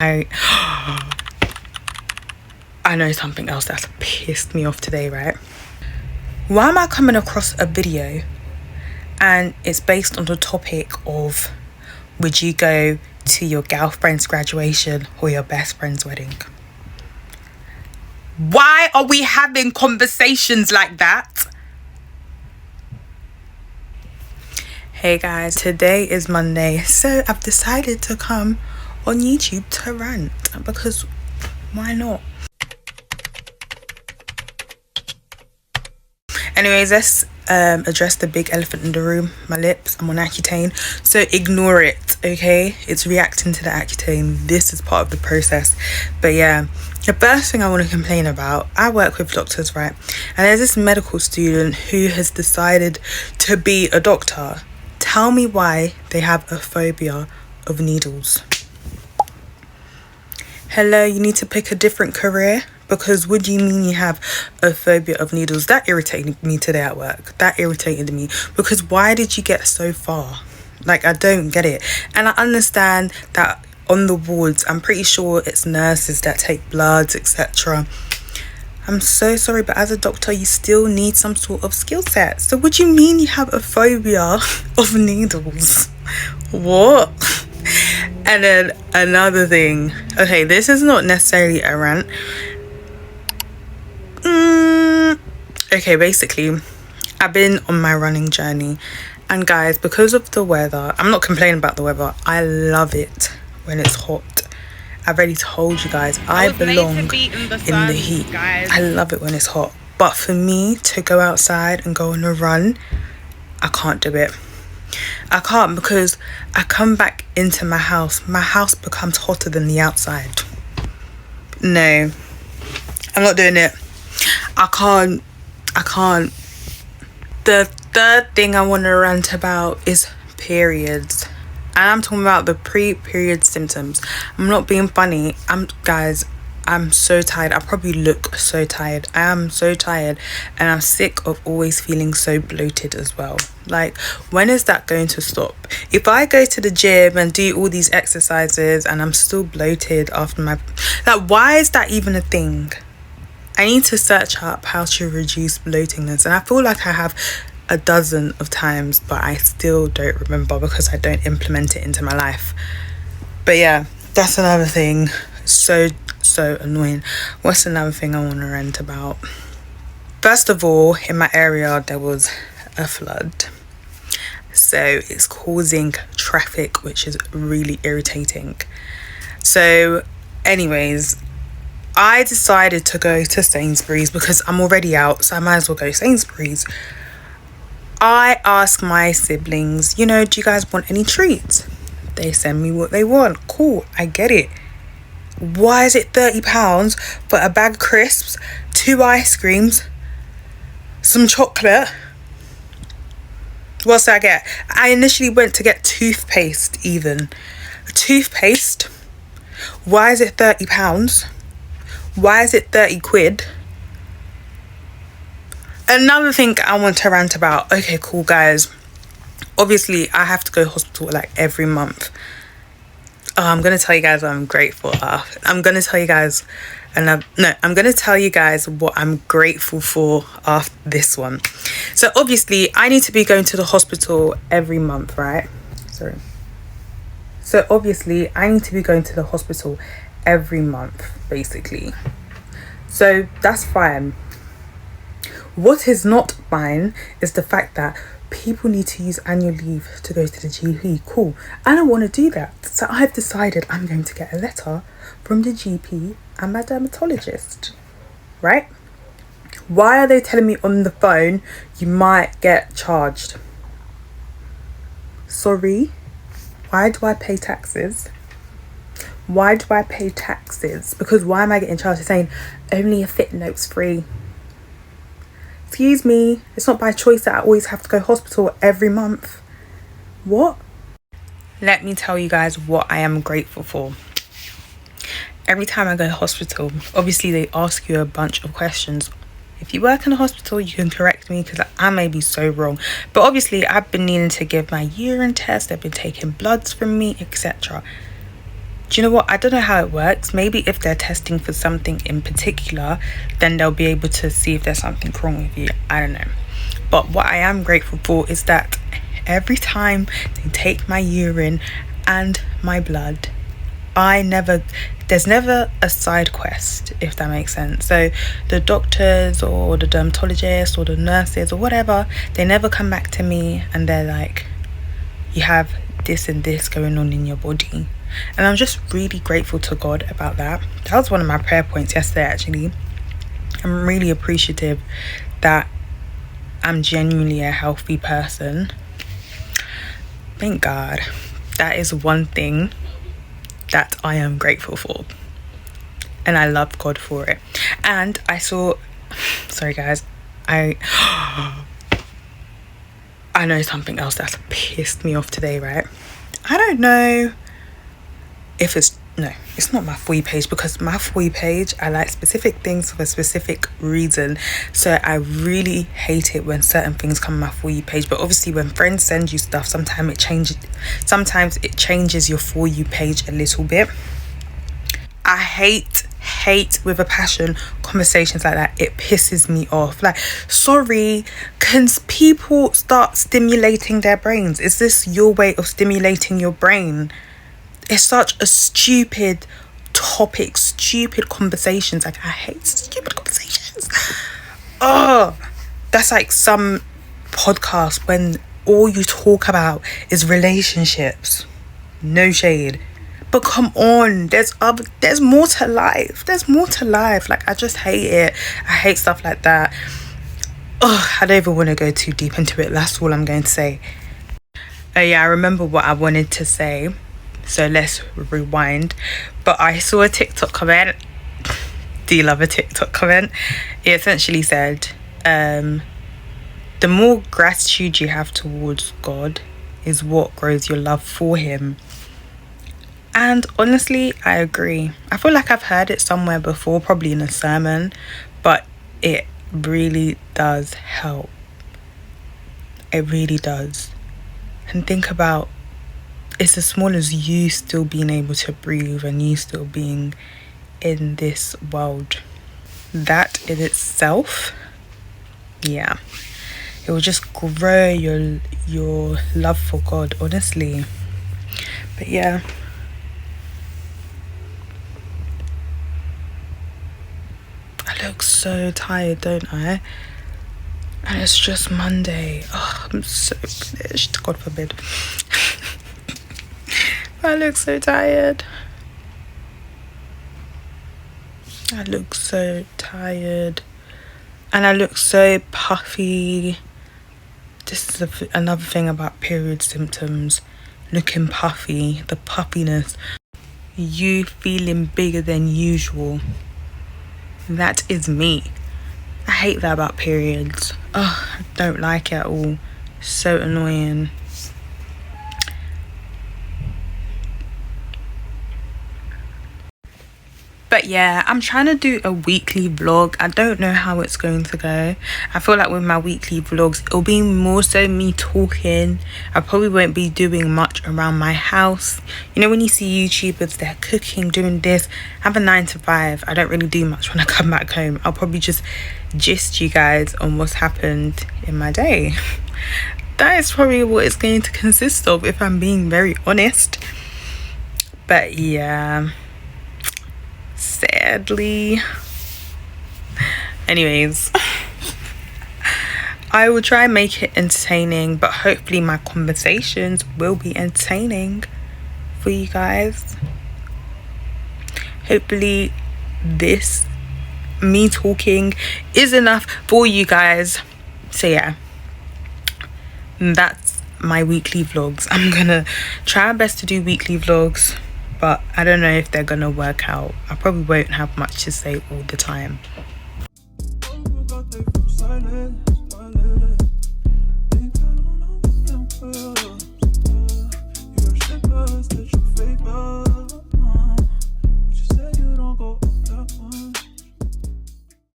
I know something else that's pissed me off today, right? Why am I coming across a video and it's based on the topic of, would you go to your girlfriend's graduation or your best friend's wedding? Why are we having conversations like that? Hey guys, today is Monday, so I've decided to come on YouTube to rant, because why not? Anyways, let's address the big elephant in the room, my lips. I'm on Accutane, so ignore it, okay? It's reacting to the Accutane. This is part of the process. But yeah, the first thing I want to complain about, I work with doctors, right? And there's this medical student who has decided to be a doctor. Tell me why they have a phobia of needles. Hello, you need to pick a different career? Because what do you mean you have a phobia of needles? That irritated me today at work. That irritated me. Because why did you get so far? Like, I don't get it. And I understand that on the wards, I'm pretty sure it's nurses that take bloods, etc. I'm so sorry, but as a doctor, you still need some sort of skill set. So what do you mean you have a phobia of needles? What? And then another thing. Okay, this is not necessarily a rant. Okay, basically, I've been on my running journey. And guys, because of the weather, I'm not complaining about the weather. I love it when it's hot. I've already told you guys, I belong in the heat. Guys. I love it when it's hot. But for me to go outside and go on a run, I can't do it. I can't, because I come back into my house becomes hotter than the outside. No, I'm not doing it. I can't. The third thing I want to rant about is periods. And I'm talking about the pre-period symptoms. I'm not being funny. I'm so tired. I probably look so tired. I am so tired, and I'm sick of always feeling so bloated as well. Like, when is that going to stop? If I go to the gym and do all these exercises and I'm still bloated after my... Like, why is that even a thing? I need to search up how to reduce bloatingness, and I feel like I have a dozen of times, but I still don't remember because I don't implement it into my life. But yeah, that's another thing. So annoying. What's another thing I want to rant about? First of all, in my area there was a flood, so it's causing traffic, which is really irritating. So anyways, I decided to go to Sainsbury's because I'm already out, so I might as well go to Sainsbury's. I asked my siblings, do you guys want any treats? They send me what they want. Cool, I get it. Why is it £30 for a bag of crisps, 2 ice creams, some chocolate? What's I get? I initially went to get toothpaste even. Toothpaste? Why is it £30? Why is it 30 quid? Another thing I want to rant about. Okay, cool, guys. Obviously, I have to go to hospital like every month. I'm going to tell you guys what I'm grateful for. I'm going to tell you guys... I'm going to tell you guys what I'm grateful for after this one. So, obviously, I need to be going to the hospital every month, right? Sorry. So, obviously, I need to be going to the hospital every month, basically. So, that's fine. What is not fine is the fact that people need to use annual leave to go to the GP. Cool. I don't want to do that. So I've decided I'm going to get a letter from the GP and my dermatologist. Right? Why are they telling me on the phone you might get charged? Sorry? Why do I pay taxes? Why do I pay taxes? Because why am I getting charged? They're saying only a fit note's free. Excuse me, it's not by choice that I always have to go to hospital every month. What? Let me tell you guys what I am grateful for. Every time I go to hospital, obviously they ask you a bunch of questions. If you work in a hospital, you can correct me because I may be so wrong. But obviously I've been needing to give my urine test, they've been taking bloods from me, etc. Do you know what? I don't know how it works. Maybe if they're testing for something in particular, then they'll be able to see if there's something wrong with you. I don't know. But what I am grateful for is that every time they take my urine and my blood, there's never a side quest, if that makes sense. So the doctors or the dermatologists or the nurses or whatever, they never come back to me and they're like, you have this and this going on in your body. And I'm just really grateful to God about that. That was one of my prayer points yesterday, actually. I'm really appreciative that I'm genuinely a healthy person. Thank God. That is one thing that I am grateful for. And I love God for it. And I saw... Sorry, guys. I know something else that's pissed me off today, right? I don't know if it's not my For You page, because my For You page, I like specific things for a specific reason. So I really hate it when certain things come on my For You page. But obviously when friends send you stuff, sometimes it changes your For You page a little bit. I hate with a passion conversations like that. It pisses me off. Like, sorry, can people start stimulating their brains? Is this your way of stimulating your brain? It's such a stupid topic, stupid conversations. Like, I hate stupid conversations. Oh, that's like some podcast when all you talk about is relationships. No shade. But come on, there's more to life. There's more to life. Like, I just hate it. I hate stuff like that. Oh, I don't even want to go too deep into it. That's all I'm going to say. Oh yeah, I remember what I wanted to say. So let's rewind. But I saw a TikTok comment. Do you love a TikTok comment? It essentially said, the more gratitude you have towards God is what grows your love for him. And honestly, I agree. I feel like I've heard it somewhere before, probably in a sermon, but it really does help. It really does. And think about, it's as small as you still being able to breathe and you still being in this world. That in itself, yeah, it will just grow your love for God, honestly. But yeah. I look so tired, don't I? And it's just Monday. Oh, I'm so finished. God forbid. I look so tired. I look so tired. And I look so puffy. This is another thing about period symptoms. Looking puffy. The puffiness. You feeling bigger than usual. That is me. I hate that about periods. Oh, I don't like it at all. So annoying. But yeah, I'm trying to do a weekly vlog. I don't know how it's going to go. I feel like with my weekly vlogs, it'll be more so me talking. I probably won't be doing much around my house. You know, when you see YouTubers, they're cooking, doing this. I have a 9 to 5. I don't really do much when I come back home. I'll probably just gist you guys on what's happened in my day. That is probably what it's going to consist of, if I'm being very honest. But yeah, sadly, anyways, I will try and make it entertaining, but hopefully my conversations will be entertaining for you guys. Hopefully this me talking is enough for you guys. So yeah, that's my weekly vlogs. I'm gonna try my best to do weekly vlogs, but I don't know if they're gonna work out. I probably won't have much to say all the time.